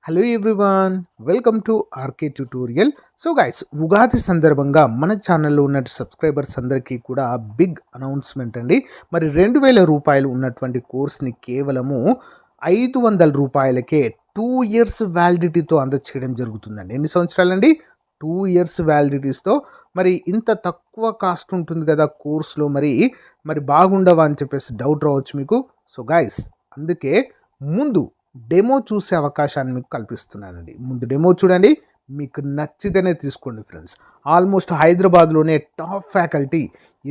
Hello everyone, welcome to RK tutorial. So guys, Ugadi సందర్భంగా మన ఛానల్లో ఉన్న సబ్స్క్రైబర్స్ అందరికీ కూడా బిగ్ అనౌన్స్మెంట్ అండి. మరి 2000 రూపాయలు ఉన్నటువంటి కోర్స్ని కేవలము 500 రూపాయలకే 2 ఇయర్స్ వ్యాలిడిటీతో అందచేయడం జరుగుతుందండి. ఎన్ని సంవత్సరాలండి? 2 ఇయర్స్ వ్యాలిడిటీస్తో. మరి ఇంత తక్కువ కాస్ట్ ఉంటుంది కదా కోర్స్లో, మరి బాగుండవా అని చెప్పేసి డౌట్ రావచ్చు మీకు. సో గైస్, అందుకే ముందు డెమో చూసే అవకాశాన్ని మీకు కల్పిస్తున్నానండి. ముందు డెమో చూడండి, మీకు నచ్చితేనే తీసుకోండి ఫ్రెండ్స్. ఆల్మోస్ట్ హైదరాబాద్లోనే టాప్ ఫ్యాకల్టీ,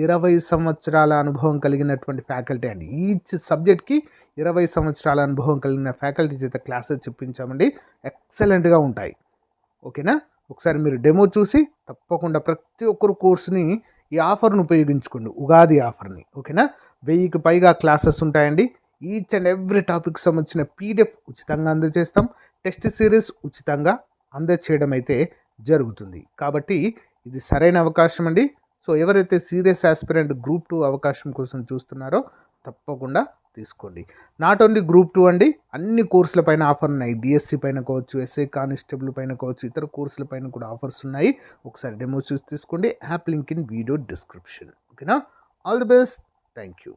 20 సంవత్సరాల అనుభవం కలిగినటువంటి ఫ్యాకల్టీ అండి. ఈచ్ సబ్జెక్ట్కి 20 సంవత్సరాల అనుభవం కలిగిన ఫ్యాకల్టీ చేత క్లాసెస్ చెప్పించామండి. ఎక్సలెంట్గా ఉంటాయి. ఓకేనా? ఒకసారి మీరు డెమో చూసి తప్పకుండా ప్రతి ఒక్కరు కోర్సుని ఈ ఆఫర్ను ఉపయోగించుకోండి, ఉగాది ఆఫర్ని. ఓకేనా? 1000కి పైగా క్లాసెస్ ఉంటాయండి. ఈచ్ అండ్ ఎవ్రీ టాపిక్ సంబంధించిన పీడిఎఫ్ ఉచితంగా అందజేస్తాం. టెస్ట్ సిరీస్ ఉచితంగా అందజేయడం అయితే జరుగుతుంది. కాబట్టి ఇది సరైన అవకాశం అండి. సో ఎవరైతే సీరియస్ ఆస్పిరెంట్ గ్రూప్ 2 అవకాశం కోసం చూస్తున్నారో తప్పకుండా తీసుకోండి. నాట్ ఓన్లీ గ్రూప్ 2 అండి, అన్ని కోర్సుల పైన ఆఫర్ ఉన్నాయి. డిఎస్సి పైన కావచ్చు, ఎస్ఐ కానిస్టేబుల్ పైన కావచ్చు, ఇతర కోర్సుల పైన కూడా ఆఫర్స్ ఉన్నాయి. ఒకసారి డెమో చూసి తీసుకోండి. App link in video description. ఓకేనా? All the best. Thank you.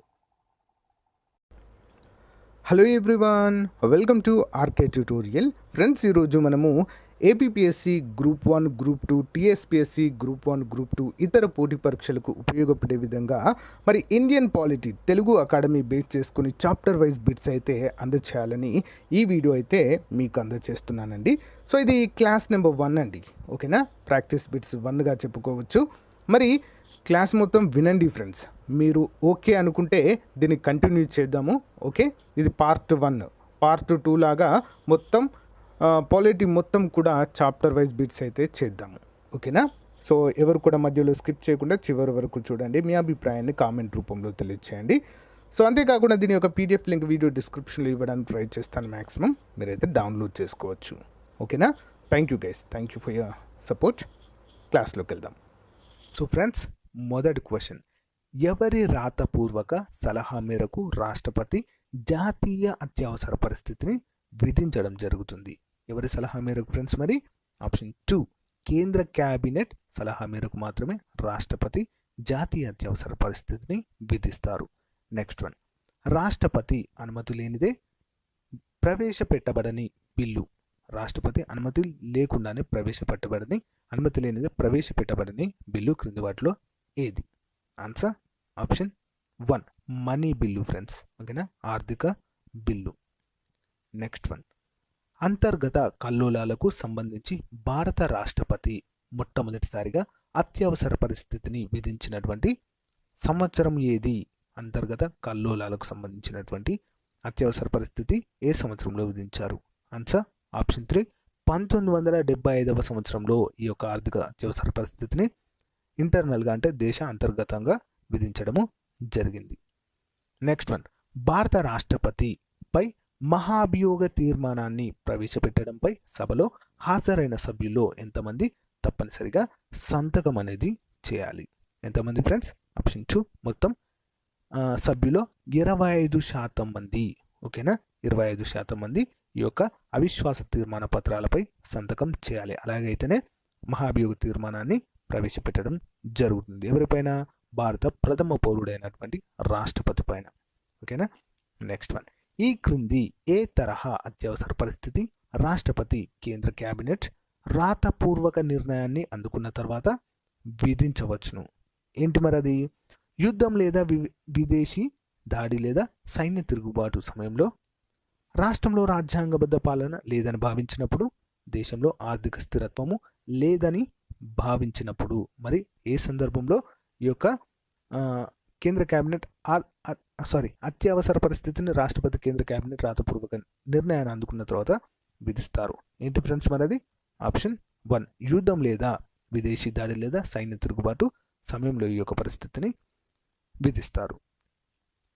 Hello everyone, welcome to RK tutorial. Friends, ఈరోజు మనము APPSC group 1, group 2, TSPSC group 1, group 2 ఇతర పోటీ పరీక్షలకు ఉపయోగపడే విధంగా మరి Indian polity Telugu Academy base చేసుకుని చాప్టర్ వైజ్ బిట్స్ అయితే అందచేయాలని ఈ వీడియో అయితే మీకు అందచేస్తున్నానండి. సో ఇది క్లాస్ నెంబర్ 1 అండి. ఓకేనా? ప్రాక్టీస్ బిట్స్ 1గా చెప్పుకోవచ్చు. మరి క్లాస్ మొత్తం వినండి ఫ్రెండ్స్. మీరు ఓకే అనుకుంటే దీన్ని కంటిన్యూ చేద్దాము. ఓకే, ఇది పార్ట్ 1. పార్ట్ 2 లాగా మొత్తం పాలిటీ మొత్తం కూడా చాప్టర్ వైజ్ బిట్స్ అయితే చేద్దాము. ఓకేనా? సో ఎవరు కూడా మధ్యలో స్కిప్ చేయకుండా చివరి వరకు చూడండి. మీ అభిప్రాయాన్ని కామెంట్ రూపంలో తెలియచేయండి. సో అంతేకాకుండా దీని యొక్క పీడిఎఫ్ లింక్ వీడియో డిస్క్రిప్షన్లో ఇవ్వడానికి ట్రై చేస్తాను. మ్యాక్సిమం మీరైతే డౌన్లోడ్ చేసుకోవచ్చు. ఓకేనా? Thank you guys, thank you for your support. క్లాస్లోకి వెళ్దాం. సో ఫ్రెండ్స్, మొదటి క్వశ్చన్: ఎవరి రాతపూర్వక సలహా మేరకు రాష్ట్రపతి జాతీయ అత్యవసర పరిస్థితిని విధించడం జరుగుతుంది? ఎవరి సలహా మేరకు ఫ్రెండ్స్? మరి ఆప్షన్ 2, కేంద్ర క్యాబినెట్ సలహా మేరకు మాత్రమే రాష్ట్రపతి జాతీయ అత్యవసర పరిస్థితిని విధిస్తారు. నెక్స్ట్ వన్: రాష్ట్రపతి అనుమతి లేనిదే ప్రవేశపెట్టబడని బిల్లు. రాష్ట్రపతి అనుమతి లేకుండానే అనుమతి లేనిదే ప్రవేశపెట్టబడని బిల్లు క్రింది వాటిలో ఏది? Answer option 1, money bill friends. ఓకేనా? ఆర్థిక బిల్లు. నెక్స్ట్ వన్: అంతర్గత కల్లోలాలకు సంబంధించి భారత రాష్ట్రపతి మొట్టమొదటిసారిగా అత్యవసర పరిస్థితిని విధించినటువంటి సంవత్సరం ఏది? అంతర్గత కల్లోలాలకు సంబంధించినటువంటి అత్యవసర పరిస్థితి ఏ సంవత్సరంలో విధించారు? ఆన్సర్ ఆప్షన్ 3, 1975వ సంవత్సరంలో ఈ యొక్క ఆర్థిక అత్యవసర పరిస్థితిని ఇంటర్నల్గా అంటే దేశ అంతర్గతంగా విధించడము జరిగింది. నెక్స్ట్ వన్: భారత రాష్ట్రపతిపై మహాభియోగ తీర్మానాన్ని ప్రవేశపెట్టడంపై సభలో హాజరైన సభ్యుల్లో ఎంతమంది తప్పనిసరిగా సంతకం అనేది చేయాలి? ఎంతమంది ఫ్రెండ్స్? ఆప్షన్ 2, మొత్తం సభ్యులో 25% మంది. ఓకేనా? 25% మంది ఈ యొక్క అవిశ్వాస తీర్మాన పత్రాలపై సంతకం చేయాలి. అలాగైతేనే మహాభియోగ తీర్మానాన్ని ప్రవేశపెట్టడం జరుగుతుంది. ఎవరిపైన? భారత ప్రథమ పౌరుడైనటువంటి రాష్ట్రపతి పైన. ఓకేనా? నెక్స్ట్ వన్: ఈ క్రింది ఏ తరహా అత్యవసర పరిస్థితి రాష్ట్రపతి కేంద్ర క్యాబినెట్ రాతపూర్వక నిర్ణయాన్ని అందుకున్న తర్వాత విధించవచ్చును? ఏంటి మరి అది? యుద్ధం లేదా విదేశీ దాడి లేదా సైన్య తిరుగుబాటు సమయంలో, రాష్ట్రంలో రాజ్యాంగబద్ధ పాలన లేదని భావించినప్పుడు, దేశంలో ఆర్థిక స్థిరత్వము లేదని భావించినప్పుడు. మరి ఏ సందర్భంలో ఈ యొక్క కేంద్ర క్యాబినెట్ అత్యవసర పరిస్థితిని రాష్ట్రపతి కేంద్ర క్యాబినెట్ రాతపూర్వక నిర్ణయాన్ని అందుకున్న తర్వాత విధిస్తారు? ఏంటి ఫ్రెండ్స్ మరి అది? ఆప్షన్ 1, యుద్ధం లేదా విదేశీ దాడి లేదా సైన్య తిరుగుబాటు సమయంలో ఈ యొక్క పరిస్థితిని విధిస్తారు.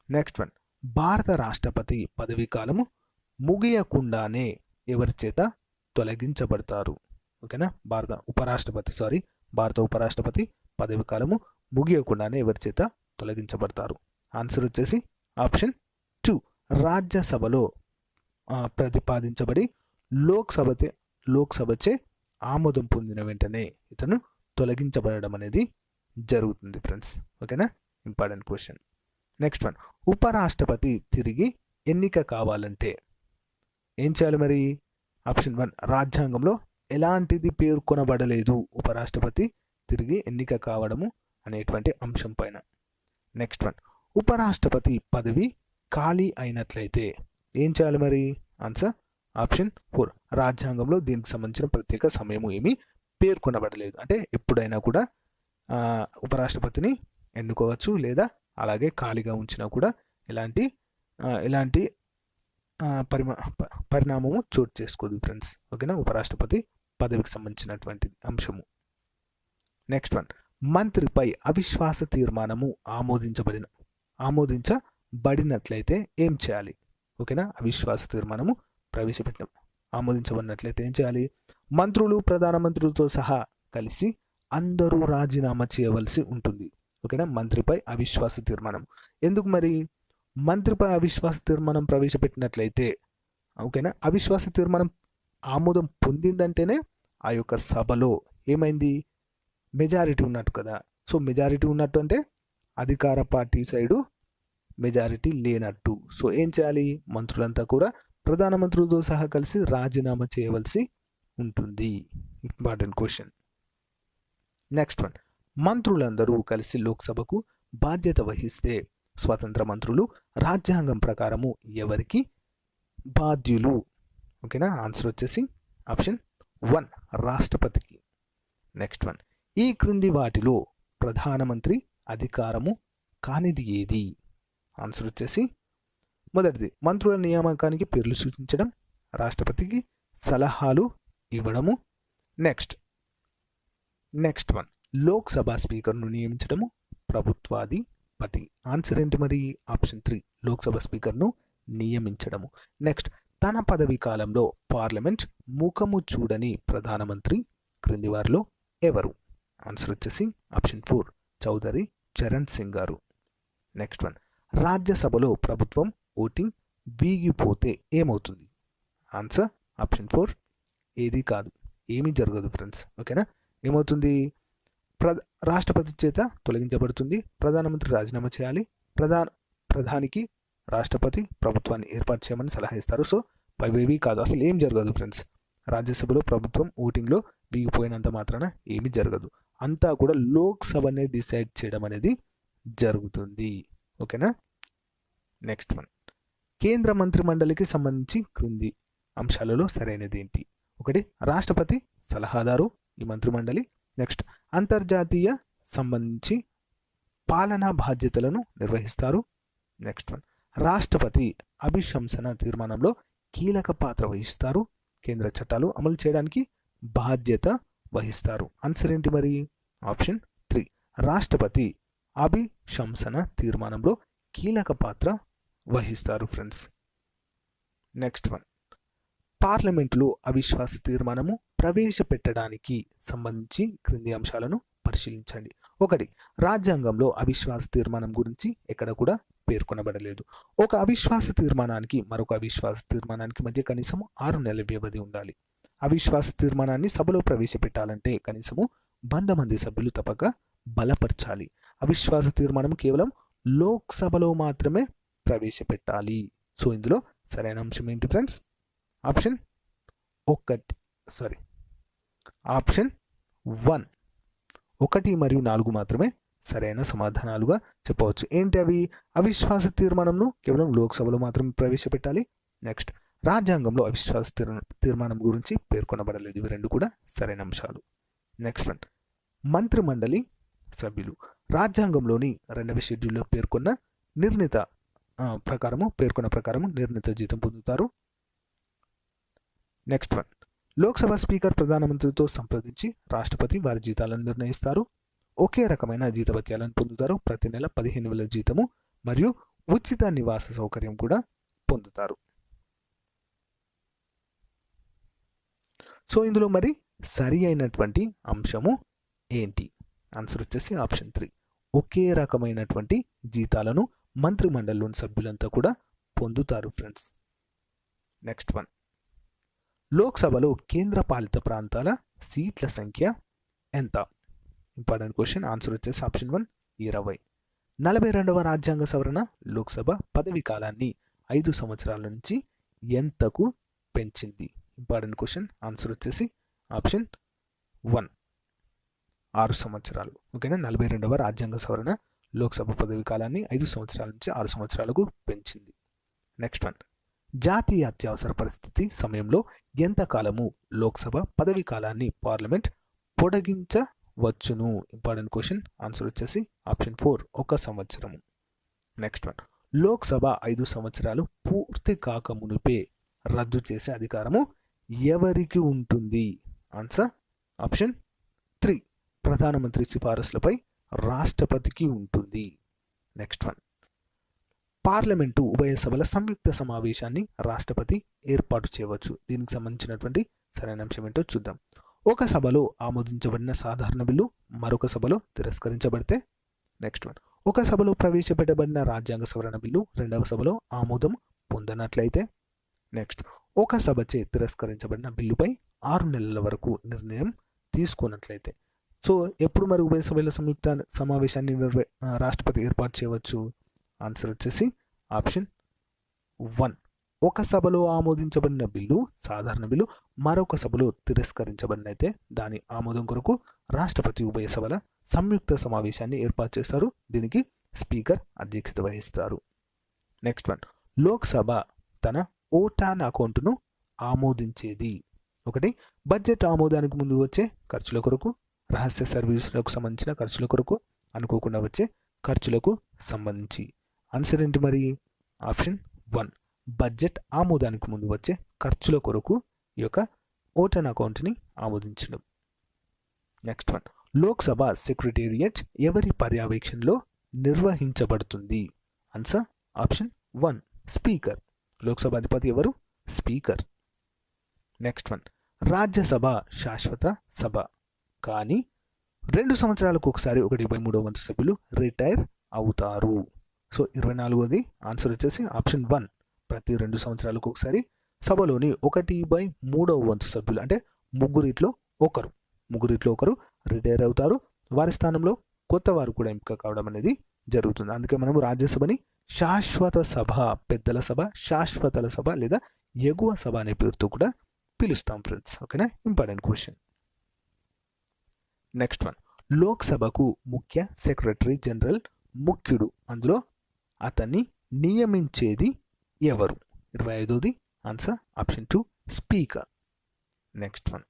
నెక్స్ట్ వన్: భారత రాష్ట్రపతి పదవీ కాలము ముగియకుండానే ఎవరి చేత తొలగించబడతారు? ఓకేనా? భారత ఉపరాష్ట్రపతి పదవి కాలము ముగియకుండానే ఎవరి చేత తొలగించబడతారు? ఆన్సర్ వచ్చేసి ఆప్షన్ 2, రాజ్యసభలో ప్రతిపాదించబడి లోక్సభచే ఆమోదం పొందిన వెంటనే ఇతను తొలగించబడడం అనేది జరుగుతుంది ఫ్రెండ్స్. ఓకేనా, ఇంపార్టెంట్ క్వశ్చన్. నెక్స్ట్ వన్, ఉపరాష్ట్రపతి తిరిగి ఎన్నిక కావాలంటే ఏం చేయాలి మరి? ఆప్షన్ 1, రాజ్యాంగంలో ఎలాంటిది పేర్కొనబడలేదు ఉపరాష్ట్రపతి తిరిగి ఎన్నిక కావడము అనేటువంటి అంశం పైన. నెక్స్ట్ వన్, ఉపరాష్ట్రపతి పదవి ఖాళీ అయినట్లయితే ఏం చేయాలి మరి? ఆన్సర్ ఆప్షన్ 4, రాజ్యాంగంలో దీనికి సంబంధించిన ప్రత్యేక సమయం ఏమీ పేర్కొనబడలేదు. అంటే ఎప్పుడైనా కూడా ఉపరాష్ట్రపతిని ఎన్నుకోవచ్చు, లేదా అలాగే ఖాళీగా ఉంచినా కూడా ఎలాంటి పరిణామము చోటు చేసుకోదు ఫ్రెండ్స్. ఓకేనా, ఉపరాష్ట్రపతి పదవికి సంబంధించినటువంటి అంశము. నెక్స్ట్ వన్, మంత్రిపై అవిశ్వాస తీర్మానము ఆమోదించబడినట్లయితే ఏం చేయాలి? ఓకేనా, అవిశ్వాస తీర్మానము ఆమోదించబడినట్లయితే ఏం చేయాలి? మంత్రులు ప్రధానమంత్రులతో సహా కలిసి అందరూ రాజీనామా చేయవలసి ఉంటుంది. ఓకేనా, మంత్రిపై అవిశ్వాస తీర్మానం. ఎందుకు మరి? మంత్రిపై అవిశ్వాస తీర్మానం ప్రవేశపెట్టినట్లయితే, ఓకేనా, అవిశ్వాస తీర్మానం ఆమోదం పొందిందంటేనే ఆ యొక్క సభలో ఏమైంది? మెజారిటీ ఉన్నట్టు కదా. సో మెజారిటీ ఉన్నట్టు అంటే అధికార పార్టీ సైడు మెజారిటీ లేనట్టు. సో ఏం చేయాలి? మంత్రులంతా కూడా ప్రధానమంత్రులతో సహా కలిసి రాజీనామా చేయవలసి ఉంటుంది. Important question. నెక్స్ట్ వన్, మంత్రులందరూ కలిసి లోక్సభకు బాధ్యత వహిస్తే స్వతంత్ర మంత్రులు రాజ్యాంగం ప్రకారము ఎవరికి బాధ్యులు? ఓకేనా, ఆన్సర్ వచ్చేసి ఆప్షన్ 1, రాష్ట్రపతికి. నెక్స్ట్ వన్, ఈ క్రింది వాటిలో ప్రధానమంత్రి అధికారము కానిది ఏది? ఆన్సర్ వచ్చేసి మొదటిది, మంత్రుల నియామకానికి పేర్లు సూచించడం, రాష్ట్రపతికి సలహాలు ఇవ్వడము. నెక్స్ట్ వన్, లోక్సభ స్పీకర్ను నియమించడము, ప్రభుత్వాధిపతి. ఆన్సర్ ఏంటి మరి? ఆప్షన్ 3, లోక్సభ స్పీకర్ను నియమించడము. నెక్స్ట్, తన పదవీ కాలంలో పార్లమెంట్ ముఖము చూడని ప్రధానమంత్రి క్రింది వారిలో ఎవరు? ఆన్సర్ వచ్చేసి ఆప్షన్ 4, చౌదరి చరణ్ సింగ్ గారు. నెక్స్ట్ వన్, రాజ్యసభలో ప్రభుత్వం ఓటింగ్ వీగిపోతే ఏమవుతుంది? ఆన్సర్ ఆప్షన్ 4, ఏది కాదు, ఏమీ జరగదు ఫ్రెండ్స్. ఓకేనా, ఏమవుతుంది? రాష్ట్రపతి చేత తొలగించబడుతుంది, ప్రధానమంత్రి రాజీనామా చేయాలి, ప్రధానికి రాష్ట్రపతి ప్రభుత్వాన్ని ఏర్పాటు చేయమని సలహా ఇస్తారు. సో పైవేవి కాదు, అసలు ఏం జరగదు ఫ్రెండ్స్. రాజ్యసభలో ప్రభుత్వం ఓటింగ్లో వీగిపోయినంత మాత్రాన ఏమీ జరగదు. అంతా కూడా లోక్సభనే డిసైడ్ చేయడం అనేది జరుగుతుంది. ఓకేనా. నెక్స్ట్ వన్, కేంద్ర మంత్రి మండలికి సంబంధించి క్రింది అంశాలలో సరైనది ఏంటి? ఒకటి, రాష్ట్రపతి సలహాదారు ఈ మంత్రి మండలి. నెక్స్ట్, అంతర్జాతీయ సంబంధించి పాలనా బాధ్యతలను నిర్వహిస్తారు. నెక్స్ట్ వన్, రాష్ట్రపతి అభిశంసన తీర్మానంలో కీలక పాత్ర వహిస్తారు, కేంద్ర చట్టాలు అమలు చేయడానికి బాధ్యత వహిస్తారు. ఆన్సర్ ఏంటి మరి? ఆప్షన్ 3, రాష్ట్రపతి అభిశంసన తీర్మానంలో కీలక పాత్ర వహిస్తారు ఫ్రెండ్స్. నెక్స్ట్ వన్, పార్లమెంటులో అవిశ్వాస తీర్మానము ప్రవేశపెట్టడానికి సంబంధించి క్రింది అంశాలను పరిశీలించండి. ఒకటి, రాజ్యాంగంలో అవిశ్వాస తీర్మానం గురించి ఎక్కడ కూడా పేర్కొనబడలేదు. ఒక అవిశ్వాస తీర్మానానికి మరొక అవిశ్వాస తీర్మానానికి మధ్య కనీసం 6 నెలల వ్యవధి ఉండాలి. అవిశ్వాస తీర్మానాన్ని సభలో ప్రవేశపెట్టాలంటే కనీసము 100 మంది సభ్యులు తప్పక బలపరచాలి. అవిశ్వాస తీర్మానం కేవలం లోక్సభలో మాత్రమే ప్రవేశపెట్టాలి. సో ఇందులో సరైన అంశం ఏంటి ఫ్రెండ్స్? ఆప్షన్ 1 మరియు 4 మాత్రమే సరైన సమాధానాలుగా చెప్పవచ్చు. ఏంటి అవి? అవిశ్వాస తీర్మానంను కేవలం లోక్సభలో మాత్రమే ప్రవేశపెట్టాలి. నెక్స్ట్, రాజ్యాంగంలో అవిశ్వాస తీర్మానం గురించి పేర్కొనబడలేదు. ఇవి రెండు కూడా సరైన అంశాలు. నెక్స్ట్ వన్, మంత్రి మండలి సభ్యులు రాజ్యాంగంలోని 2వ షెడ్యూల్లో పేర్కొన్న ప్రకారము నిర్ణీత జీతం పొందుతారు. నెక్స్ట్ వన్, లోక్సభ స్పీకర్ ప్రధానమంత్రితో సంప్రదించి రాష్ట్రపతి వారి జీతాలను నిర్ణయిస్తారు. ఒకే రకమైన జీతభత్యాలను పొందుతారు. ప్రతి నెల 15,000 జీతము మరియు ఉచిత నివాస సౌకర్యం కూడా పొందుతారు. సో ఇందులో మరి సరి అయినటువంటి అంశము ఏంటి? ఆన్సర్ వచ్చేసి ఆప్షన్ 3, ఒకే రకమైనటువంటి జీతాలను మంత్రి మండలిలోని సభ్యులంతా కూడా పొందుతారు ఫ్రెండ్స్. నెక్స్ట్ వన్, లోక్సభలో కేంద్ర పాలిత ప్రాంతాల సీట్ల సంఖ్య ఎంత? Important question. ఆన్సర్ వచ్చేసి ఆప్షన్ 1 20. 42వ రాజ్యాంగ సవరణ లోక్సభ పదవి కాలాన్ని 5 సంవత్సరాల నుంచి ఎంతకు పెంచింది? Important question. ఆన్సర్ వచ్చేసి ఆప్షన్ 1 6 సంవత్సరాలు. ఓకేనా. 42వ రాజ్యాంగ సవరణ లోక్సభ పదవి కాలాన్ని 5 సంవత్సరాల నుంచి 6 సంవత్సరాలకు పెంచింది. Next one. జాతీయ అత్యవసర పరిస్థితి సమయంలో ఎంతకాలము లోక్సభ పదవి కాలాన్ని పార్లమెంట్ పొడిగించవచ్చును? Important question. ఆన్సర్ వచ్చేసి ఆప్షన్ 4 1 సంవత్సరము. Next one. లోక్సభ 5 సంవత్సరాలు పూర్తి కాక మునిపే రద్దు చేసే అధికారము ఎవరికి ఉంటుంది? ఆన్సర్ ఆప్షన్ 3 ప్రధానమంత్రి సిఫారసులపై రాష్ట్రపతికి ఉంటుంది. Next one. పార్లమెంటు ఉభయ సభల సంయుక్త సమావేశాన్ని రాష్ట్రపతి ఏర్పాటు చేయవచ్చు. దీనికి సంబంధించినటువంటి సరైన అంశం ఏంటో చూద్దాం. ఒక సభలో ఆమోదించబడిన సాధారణ బిల్లు మరొక సభలో తిరస్కరించబడితే. Next one. ఒక సభలో ప్రవేశపెట్టబడిన రాజ్యాంగ సవరణ బిల్లు రెండవ సభలో ఆమోదం పొందనట్లయితే. నెక్స్ట్. ఒక సభచే తిరస్కరించబడిన బిల్లుపై 6 నెలల వరకు నిర్ణయం తీసుకున్నట్లయితే. సో ఎప్పుడు మరి ఉభయ సభల సంయుక్త సమావేశాన్ని రాష్ట్రపతి ఏర్పాటు చేయవచ్చు? ఆన్సర్ వచ్చేసి ఆప్షన్ 1. ఒక సభలో ఆమోదించబడిన బిల్లు సాధారణ బిల్లు మరొక సభలో తిరస్కరించబడినైతే దాని ఆమోదం కొరకు రాష్ట్రపతి ఉభయ సభల సంయుక్త సమావేశాన్ని ఏర్పాటు చేస్తారు. దీనికి స్పీకర్ అధ్యక్షత వహిస్తారు. Next one. లోక్సభ తన ఓటాన్ అకౌంట్ను ఆమోదించేది. 1. బడ్జెట్ ఆమోదానికి ముందు వచ్చే ఖర్చుల కొరకు, రహస్య సర్వీసులకు సంబంధించిన ఖర్చుల కొరకు, అనుకోకుండా వచ్చే ఖర్చులకు సంబంధించి. ఆన్సర్ ఏంటి మరి? ఆప్షన్ 1 బడ్జెట్ ఆమోదానికి ముందు వచ్చే ఖర్చుల కొరకు ఈ యొక్క ఓటాన్ అకౌంట్ని ఆమోదించడం. Next one. లోక్సభ సెక్రటేరియట్ ఎవరి పర్యవేక్షణలో నిర్వహించబడుతుంది? Answer option 1 speaker. లోక్సభ అధిపతి ఎవరు? స్పీకర్. Next one. రాజ్యసభ శాశ్వత సభ కానీ 2 సంవత్సరాలకు ఒకసారి 1/3వ వంతు సభ్యులు రిటైర్ అవుతారు. సో 24వది ఆన్సర్ వచ్చేసి ఆప్షన్ 1 ప్రతి 2 సంవత్సరాలకు ఒకసారి సభలోని 1/3వ వంతు సభ్యులు అంటే ముగ్గురిట్లో ఒకరు రిటైర్ అవుతారు. వారి స్థానంలో కొత్త వారు కూడా ఎంపిక కావడం అనేది జరుగుతుంది. అందుకే మనము రాజ్యసభని శాశ్వత సభ, పెద్దల సభ, శాశ్వతల సభ లేదా ఎగువ సభ అనే పేరుతో కూడా పిలుస్తాం ఫ్రెండ్స్. ఓకేనా. Important question. Next one. లోక్సభకు ముఖ్య సెక్రటరీ జనరల్ ముఖ్యుడు. అందులో అతన్ని నియమించేది ఎవరు? 25వది answer option 2 speaker. Next one.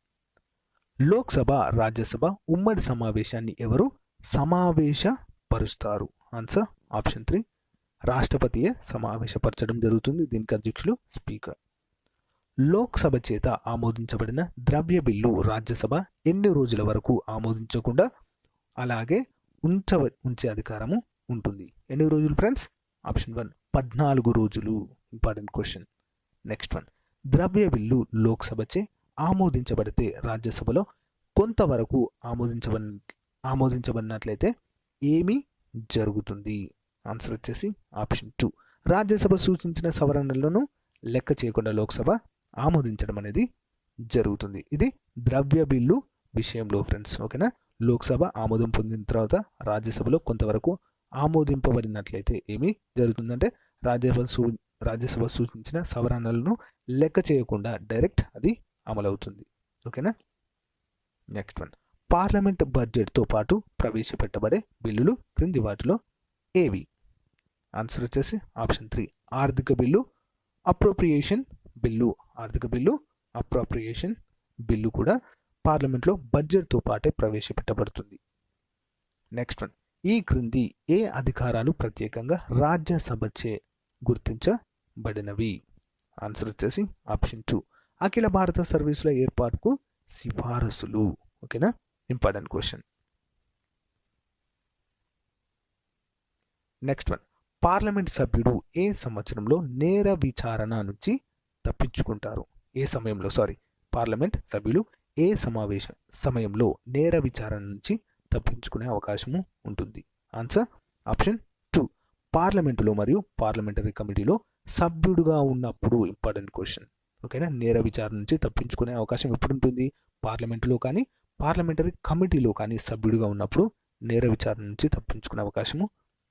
Lok Sabha Rajya Sabha ఉమ్మడి సమావేశాన్ని ఎవరు సమావేశపరుస్తారు? ఆన్సర్ ఆప్షన్ 3 రాష్ట్రపతియే సమావేశపరచడం జరుగుతుంది. దీనికి అధ్యక్షులు స్పీకర్. లోక్సభ చేత ఆమోదించబడిన ద్రవ్య బిల్లు రాజ్యసభ ఎన్ని రోజుల వరకు ఆమోదించకుండా అలాగే ఉంచే అధికారము ఉంటుంది? ఎన్ని రోజులు ఫ్రెండ్స్? ఆప్షన్ 1 14 రోజులు. Important question. Next one. ద్రవ్య బిల్లు లోక్సభచే ఆమోదించబడితే రాజ్యసభలో కొంతవరకు ఆమోదించబడినట్లయితే ఏమి జరుగుతుంది? ఆన్సర్ వచ్చేసి ఆప్షన్ 2 రాజ్యసభ సూచించిన సవరణలను లెక్క చేయకుండా లోక్సభ ఆమోదించడం అనేది జరుగుతుంది. ఇది ద్రవ్య బిల్లు విషయంలో ఫ్రెండ్స్. ఓకేనా. లోక్సభ ఆమోదం పొందిన తర్వాత రాజ్యసభలో కొంతవరకు ఆమోదింపబడినట్లయితే ఏమి జరుగుతుందంటే రాజ్యసభ సూచించిన సవరణలను లెక్క చేయకుండా డైరెక్ట్ అది అమలవుతుంది. ఓకేనా. Next one. పార్లమెంట్ బడ్జెట్తో పాటు ప్రవేశపెట్టబడే బిల్లులు క్రింది వాటిలో ఏవి? ఆన్సర్ వచ్చేసి ఆప్షన్ 3 ఆర్థిక బిల్లు, అప్రోప్రియేషన్ బిల్లు. ఆర్థిక బిల్లు, అప్రోప్రియేషన్ బిల్లు కూడా పార్లమెంట్లో బడ్జెట్తో పాటే ప్రవేశపెట్టబడుతుంది. Next one. ఈ క్రింది ఏ అధికారాలు ప్రత్యేకంగా రాజ్యసభచే గుర్తించబడినవి? ఆన్సర్ వచ్చేసి ఆప్షన్ 2 అఖిల భారత సర్వీసుల ఏర్పాటుకు సిఫారసులు. ఓకేనా. Important question. Next one. Parliament సభ్యుడు ఏ సంవత్సరంలో నేర విచారణ నుంచి తప్పించుకుంటారు? పార్లమెంట్ సభ్యులు ఏ సమయంలో నేర విచారణ నుంచి తప్పించుకునే అవకాశము ఉంటుంది? ఆన్సర్ ఆప్షన్ 2 పార్లమెంటులో మరియు పార్లమెంటరీ కమిటీలో సభ్యుడుగా ఉన్నప్పుడు. Important question. ఓకేనా. నేర విచారణ నుంచి తప్పించుకునే అవకాశం ఎప్పుడు ఉంటుంది? పార్లమెంటులో కానీ పార్లమెంటరీ కమిటీలో కానీ సభ్యుడిగా ఉన్నప్పుడు నేర విచారణ నుంచి తప్పించుకునే అవకాశము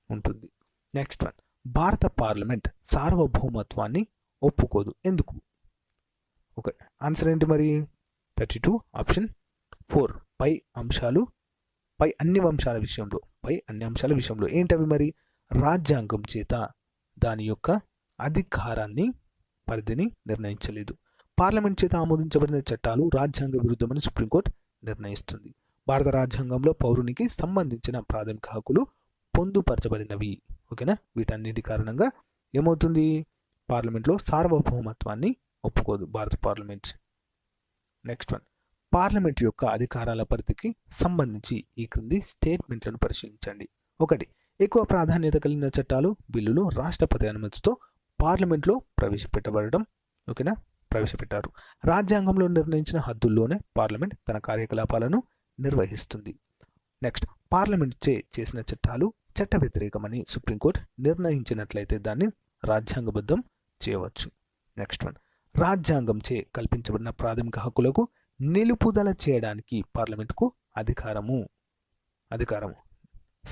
ఉంటుంది. నెక్స్ట్ వన్, భారత పార్లమెంట్ సార్వభౌమత్వాన్ని ఒప్పుకోదు, ఎందుకు? ఓకే, ఆన్సర్ ఏంటి మరి? 32 ఆప్షన్ 4. పై అన్ని అంశాల విషయంలో ఏంటవి మరి? రాజ్యాంగం చేత దాని యొక్క అధికారాన్ని పరిధిని నిర్ణయించలేదు. పార్లమెంట్ చేత ఆమోదించబడిన చట్టాలు రాజ్యాంగ విరుద్ధమని సుప్రీంకోర్టు నిర్ణయిస్తుంది. భారత రాజ్యాంగంలో పౌరునికి సంబంధించిన ప్రాథమిక హక్కులు పొందుపరచబడినవి. ఓకేనా. వీటన్నిటి కారణంగా ఏమవుతుంది? పార్లమెంట్లో సార్వభౌమత్వాన్ని ఒప్పుకోదు భారత పార్లమెంట్. నెక్స్ట్ వన్, పార్లమెంట్ యొక్క అధికారాల పరిధికి సంబంధించి ఈ క్రింది స్టేట్మెంట్లను పరిశీలించండి. 1. ఎక్కువ ప్రాధాన్యత కలిగిన చట్టాలు, బిల్లులు రాష్ట్రపతి అనుమతితో పార్లమెంట్లో ప్రవేశపెట్టారు. రాజ్యాంగంలో నిర్ణయించిన హద్దుల్లోనే పార్లమెంట్ తన కార్యకలాపాలను నిర్వహిస్తుంది. నెక్స్ట్, పార్లమెంట్ చేసిన చట్టాలు చట్ట వ్యతిరేకమని సుప్రీంకోర్టు నిర్ణయించినట్లయితే దాన్ని రాజ్యాంగబద్ధం చేయవచ్చు. నెక్స్ట్ వన్, రాజ్యాంగం కల్పించబడిన ప్రాథమిక హక్కులకు నిలుపుదల చేయడానికి పార్లమెంటుకు అధికారము.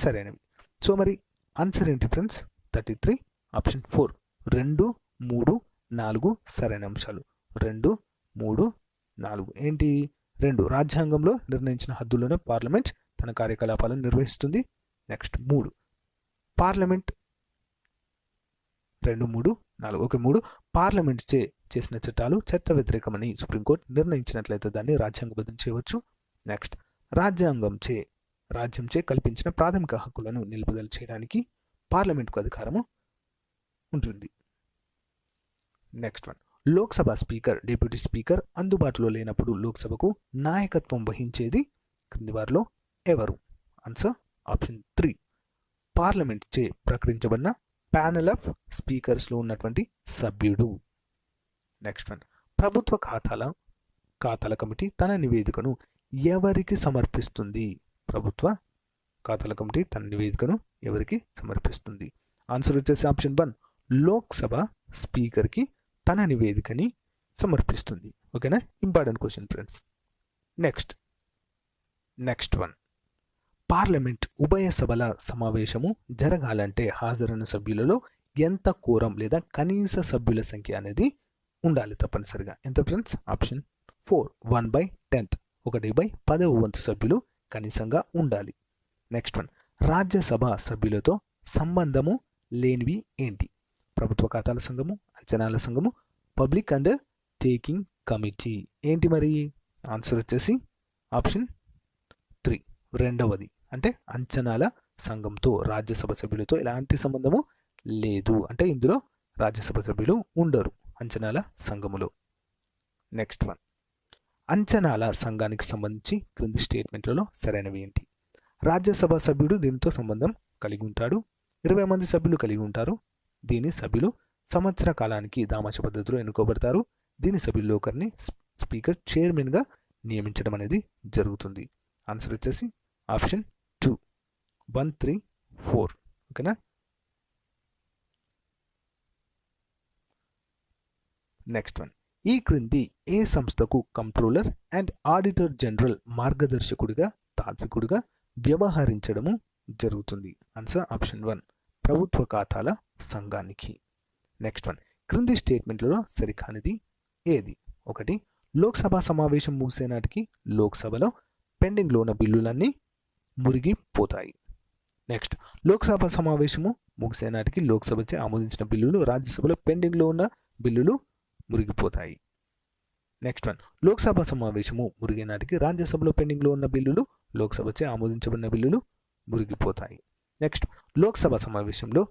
సరైనవి. సో మరి ఆన్సర్ ఏంటి ఫ్రెండ్స్? 33 ఆప్షన్ 4. 2, 3, 4 సరైన అంశాలు. 2, 3, 4 ఏంటి? 2, రాజ్యాంగంలో నిర్ణయించిన హద్దుల్లోనే పార్లమెంట్ తన కార్యకలాపాలను నిర్వహిస్తుంది. Next 3, parliament 2, 3, 4. ఓకే, 3, పార్లమెంట్ చేసిన చట్టాలు చట్ట వ్యతిరేకమని సుప్రీంకోర్టు నిర్ణయించినట్లయితే దాన్ని రాజ్యాంగబద్ధం చేయవచ్చు. నెక్స్ట్, రాజ్యం కల్పించిన ప్రాథమిక హక్కులను నిలుపుదల చేయడానికి పార్లమెంట్కు అధికారము ఉంటుంది. Next one, Lok Sabha speaker, deputy speaker అందుబాటులో లేనప్పుడు లోక్సభకు నాయకత్వం వహించేది క్రింది వారిలో ఎవరు? ఆన్సర్ ఆప్షన్ 3, పార్లమెంట్ ప్రకటించబడిన ప్యానెల్ ఆఫ్ స్పీకర్స్లో ఉన్నటువంటి సభ్యుడు. నెక్స్ట్ వన్, ప్రభుత్వ ఖాతాల కమిటీ తన నివేదికను ఎవరికి సమర్పిస్తుంది? ప్రభుత్వ ఖాతాల కమిటీ తన నివేదికను ఎవరికి సమర్పిస్తుంది? ఆన్సర్ వచ్చేసి ఆప్షన్ 1, లోక్సభ స్పీకర్కి తన నివేదికని సమర్పిస్తుంది. ఓకేనా. Important question friends. Next one, parliament ఉభయ సభల సమావేశము జరగాలంటే హాజరైన సభ్యులలో ఎంత కోరం లేదా కనీస సభ్యుల సంఖ్య అనేది ఉండాలి తప్పనిసరిగా? ఎంత ఫ్రెండ్స్? ఆప్షన్ 4, 1/10, 1/10వ వంతు సభ్యులు కనీసంగా ఉండాలి. నెక్స్ట్ వన్, రాజ్యసభ సభ్యులతో సంబంధము లేనివి ఏంటి? ప్రభుత్వ ఖాతాల సంఘము, అంచనాల సంఘము, పబ్లిక్ అండ్ టేకింగ్ కమిటీ. ఏంటి మరి? ఆన్సర్ వచ్చేసి ఆప్షన్ 3, రెండవది. అంటే అంచనాల సంఘంతో రాజ్యసభ సభ్యులతో ఎలాంటి సంబంధము లేదు. అంటే ఇందులో రాజ్యసభ సభ్యులు ఉండరు అంచనాల సంఘములో. నెక్స్ట్ వన్, అంచనాల సంఘానికి సంబంధించి క్రింది స్టేట్మెంట్లలో సరైనవి ఏంటి? రాజ్యసభ సభ్యుడు దీనితో సంబంధం కలిగి ఉంటాడు. 20 మంది సభ్యులు కలిగి ఉంటారు. దీని సభ్యులు సంవత్సర కాలానికి దామాష పద్ధతిలో ఎన్నుకోబడతారు. దీని సభ్యుల్లో ఒకరిని స్పీకర్ చైర్మన్గా నియమించడం అనేది జరుగుతుంది. ఆన్సర్ వచ్చేసి ఆప్షన్ 2, 1, 3, 4. ఓకేనా. నెక్స్ట్ వన్, ఈ క్రింది ఏ సంస్థకు కంట్రోలర్ అండ్ ఆడిటర్ జనరల్ మార్గదర్శకుడిగా తాత్వికుడిగా వ్యవహరించడము జరుగుతుంది? ఆన్సర్ ఆప్షన్ 1, ప్రభుత్వ ఖాతాల సంఘానికి. నెక్స్ట్ వన్, క్రింది స్టేట్మెంట్లలో సరికానిది ఏది? 1, లోక్సభ సమావేశం ముగిసే నాటికి లోక్సభలో పెండింగ్లో ఉన్న బిల్లులన్నీ మురిగిపోతాయి. నెక్స్ట్, లోక్సభ సమావేశము ముగిసే నాటికి లోక్సభచే ఆమోదించిన బిల్లులు రాజ్యసభలో పెండింగ్లో ఉన్న బిల్లులు మురిగిపోతాయి. నెక్స్ట్ వన్, లోక్సభ సమావేశము మురిగే నాటికి రాజ్యసభలో పెండింగ్లో ఉన్న బిల్లులు లోక్సభచే ఆమోదించబడిన బిల్లులు మురిగిపోతాయి. నెక్స్ట్, లోక్సభ సమావేశంలో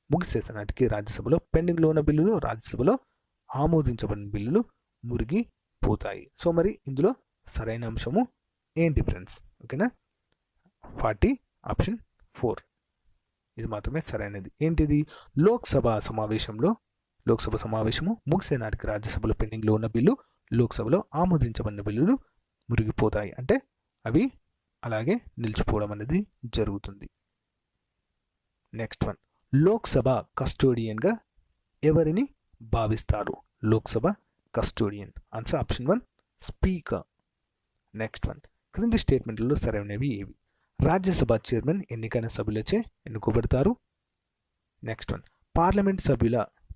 ముగిసేసే నాటికి రాజ్యసభలో పెండింగ్లో ఉన్న బిల్లులు రాజ్యసభలో ఆమోదించబడిన బిల్లులు మురిగిపోతాయి. సో మరి ఇందులో సరైన అంశము ఏంటి ఫ్రెండ్స్? ఓకేనా. 40 ఆప్షన్ 4 ఇది మాత్రమే సరైనది. ఏంటిది? లోక్సభ సమావేశము ముగిసే నాటికి రాజ్యసభలో పెండింగ్లో ఉన్న బిల్లు లోక్సభలో ఆమోదించబడిన బిల్లులు మురిగిపోతాయి. అంటే అవి అలాగే నిలిచిపోవడం అనేది జరుగుతుంది. నెక్స్ట్ వన్, లోక్సభ కస్టోడియన్గా ఎవరిని భావిస్తారు? Lok Sabha custodian. Answer option 1 speaker. Next one, క్రింది స్టేట్మెంట్లలో సరైనవి ఏవి? రాజ్యసభ చైర్మన్ ఎన్నికైన సభ్యులచే ఎన్నుకోబడతారు. నెక్స్ట్ వన్,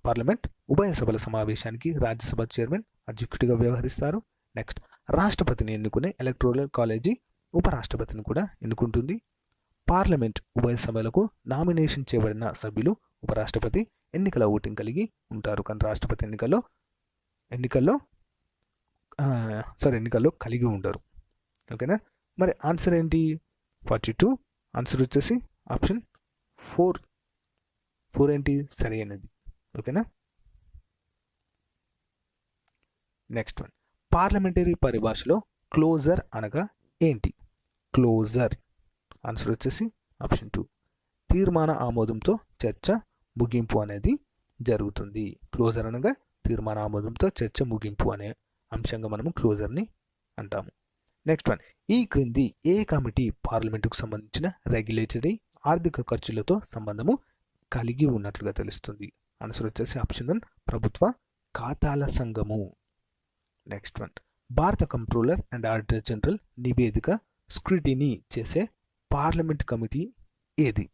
పార్లమెంట్ ఉభయ సభల సమావేశానికి రాజ్యసభ చైర్మన్ అధ్యక్షుడిగా వ్యవహరిస్తారు. నెక్స్ట్, రాష్ట్రపతిని ఎన్నుకునే ఎలక్టోరల్ కాలేజీ ఉపరాష్ట్రపతిని కూడా ఎన్నుకుంటుంది. పార్లమెంట్ ఉభయ సభలకు నామినేషన్ చేయబడిన సభ్యులు ఉపరాష్ట్రపతి ఎన్నికల ఓటింగ్ కలిగి ఉంటారు, కానీ రాష్ట్రపతి ఎన్నికల్లో కలిగి ఉండరు. ఓకేనా? మరి ఆన్సర్ ఏంటి? 42. ఆన్సర్ వచ్చేసి ఆప్షన్ 4 ఏంటి సరైనది. ఓకేనా? నెక్స్ట్ వన్, పార్లమెంటరీ పరిభాషలో క్లోజర్ అనగా ఏంటి? క్లోజర్ ఆన్సర్ వచ్చేసి ఆప్షన్ 2 తీర్మాన ఆమోదంతో చర్చ ముగింపు అనేది జరుగుతుంది. క్లోజర్ అనగా తీర్మాన ఆమోదంతో చర్చ ముగింపు అనే అంశంగా మనము క్లోజర్ని అంటాము. నెక్స్ట్ వన్, ఈ క్రింది ఏ కమిటీ పార్లమెంటుకు సంబంధించిన రెగ్యులేటరీ ఆర్థిక ఖర్చులతో సంబంధము కలిగి ఉన్నట్లుగా తెలుస్తుంది? ఆన్సర్ వచ్చేసి ఆప్షన్ 1 ప్రభుత్వ ఖాతాల సంఘము. నెక్స్ట్ వన్, భారత కంట్రోలర్ అండ్ ఆడిటర్ జనరల్ నివేదిక స్క్రూటినీ చేసే పార్లమెంట్ కమిటీ ఏది?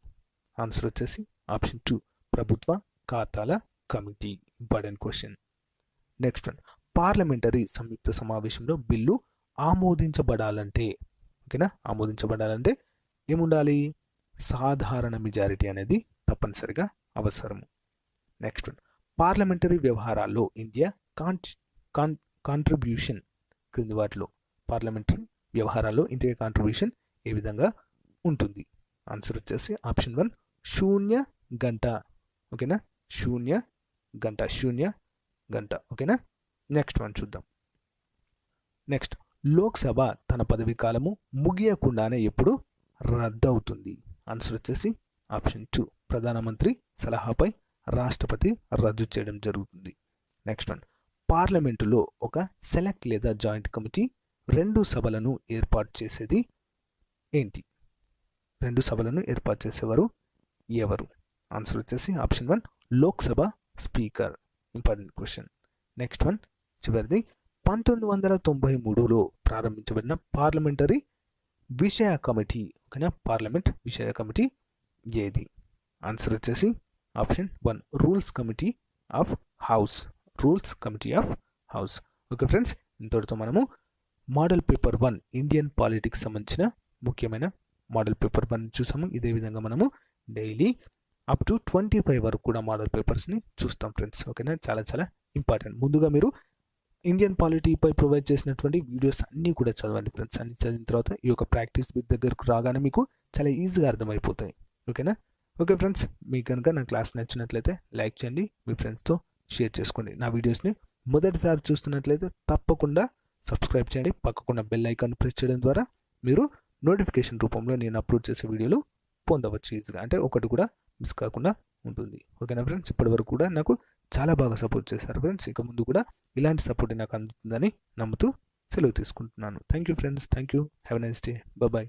ఆన్సర్ వచ్చేసి ఆప్షన్ 2 ప్రభుత్వ ఖాతాల కమిటీ. Important question. Next one, parliamentary సంయుక్త సమావేశంలో బిల్లు ఆమోదించబడాలంటే ఏముండాలి? సాధారణ మెజారిటీ అనేది తప్పనిసరిగా అవసరము. నెక్స్ట్ వన్, పార్లమెంటరీ వ్యవహారాల్లో ఇండియా కాంట్రిబ్యూషన్ క్రింది వాటిలో పార్లమెంటరీ వ్యవహారాల్లో ఇండియా కాంట్రిబ్యూషన్ ఏ విధంగా ఉంటుంది? ఆన్సర్ వచ్చేసి ఆప్షన్ 1 శూన్య గంట. ఓకేనా? శూన్య గంట. ఓకేనా? నెక్స్ట్ వన్ చూద్దాం. నెక్స్ట్, లోక్సభ తన పదవీ కాలము ముగియకుండానే ఎప్పుడు రద్దవుతుంది? ఆన్సర్ వచ్చేసి ఆప్షన్ 2 ప్రధానమంత్రి సలహాపై రాష్ట్రపతి రద్దు చేయడం జరుగుతుంది. నెక్స్ట్ వన్, పార్లమెంటులో ఒక సెలెక్ట్ లేదా జాయింట్ కమిటీ 2 సభలను ఏర్పాటు చేసేది ఏంటి? 2 సభలను ఏర్పాటు చేసేవారు ఎవరు? ఆన్సర్ వచ్చేసి option 1 Lok Sabha speaker. Important question. Next one, చివరిది, 1993లో ప్రారంభించబడిన పార్లమెంటరీ విషయ కమిటీ పార్లమెంట్ విషయ కమిటీ ఏది? ఆన్సర్ వచ్చేసి option 1 rules committee of house. Okay friends, ఇంతటితో మనము మోడల్ పేపర్ 1 ఇండియన్ పాలిటిక్స్ సంబంధించిన ముఖ్యమైన మోడల్ పేపర్ 1 చూసాము. ఇదే విధంగా మనము డైలీ అప్ టు 25 వరకు కూడా మోడల్ పేపర్స్ని చూస్తాం ఫ్రెండ్స్. ఓకేనా? చాలా చాలా ఇంపార్టెంట్. ముందుగా మీరు ఇండియన్ పాలిటీపై ప్రొవైడ్ చేసినటువంటి వీడియోస్ అన్నీ కూడా చదవండి ఫ్రెండ్స్. అన్ని చదివిన తర్వాత ఈ యొక్క ప్రాక్టీస్ బిట్ దగ్గరకు రాగానే మీకు చాలా ఈజీగా అర్థమైపోతాయి. ఓకేనా? ఓకే ఫ్రెండ్స్, మీకు కనుక నా క్లాస్ నచ్చినట్లయితే లైక్ చేయండి, మీ ఫ్రెండ్స్తో షేర్ చేసుకోండి. నా వీడియోస్ని మొదటిసారి చూస్తున్నట్లయితే తప్పకుండా సబ్స్క్రైబ్ చేయండి. పక్కకున్న బెల్ ఐకాన్ ప్రెస్ చేయడం ద్వారా మీరు నోటిఫికేషన్ రూపంలో నేను అప్లోడ్ చేసే వీడియోలు పొందవచ్చు ఈజీగా. అంటే ఒకటి కూడా మిస్ కాకుండా ఉంటుంది. ఓకేనా ఫ్రెండ్స్? ఇప్పటివరకు కూడా నాకు చాలా బాగా సపోర్ట్ చేశారు ఫ్రెండ్స్. ఇక ముందు కూడా ఇలాంటి సపోర్ట్ నాకు అందుతుందని నమ్ముతూ సెలవు తీసుకుంటున్నాను. Thank you friends. Thank you. Have a nice day. Bye.